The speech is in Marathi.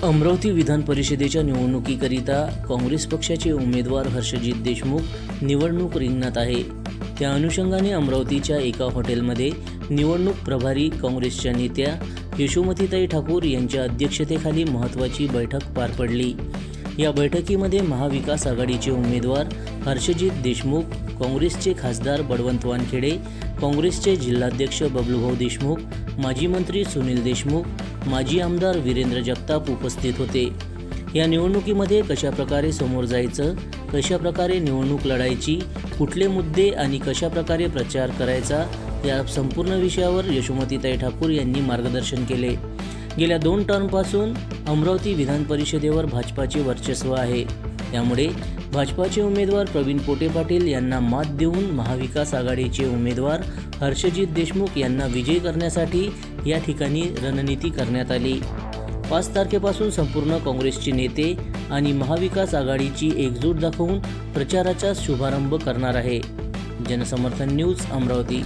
अमरावती विधान परिषदेच्या निवडणुकीकरिता काँग्रेस पक्षाचे उमेदवार हर्षजित देशमुख निवडणूक रिंगणात आहे। त्या अनुषंगाने अमरावतीच्या एका हॉटेलमध्ये निवडणूक प्रभारी काँग्रेसच्या नेत्या यशोमतीताई ठाकूर यांच्या अध्यक्षतेखाली महत्त्वाची बैठक पार पडली। या बैठकीमध्ये महाविकास आघाडीचे उमेदवार हर्षजित देशमुख, काँग्रेसचे खासदार बळवंत वानखेडे, काँग्रेसचे जिल्हाध्यक्ष बबलूभाऊ देशमुख, माजी मंत्री सुनील देशमुख, माजी आमदार वीरेंद्र जगताप उपस्थित होते। या निवडणुकीमध्ये कशाप्रकारे समोर जायचं, कशाप्रकारे निवडणूक लढायची, कुठले मुद्दे आणि कशाप्रकारे प्रचार करायचा या संपूर्ण विषयावर यशोमतीताई ठाकूर यांनी मार्गदर्शन केले। गेल्या 2 टर्मपासून अमरावती विधान परिषदेवर भाजपाचे वर्चस्व आहे। त्यामुळे भाजपाचे उमेदवार प्रवीण पोटे पाटील यांना मात देऊन महाविकास आघाडीचे उमेदवार हर्षजित देशमुख यांना विजयी करण्यासाठी या ठिकाणी रणनीती करण्यात आली। 5 तारखेपासून संपूर्ण काँग्रेसचे नेते आणि महाविकास आघाडीची एकजूट दाखवून प्रचाराचा शुभारंभ करणार आहे। जनसमर्थन न्यूज अमरावती।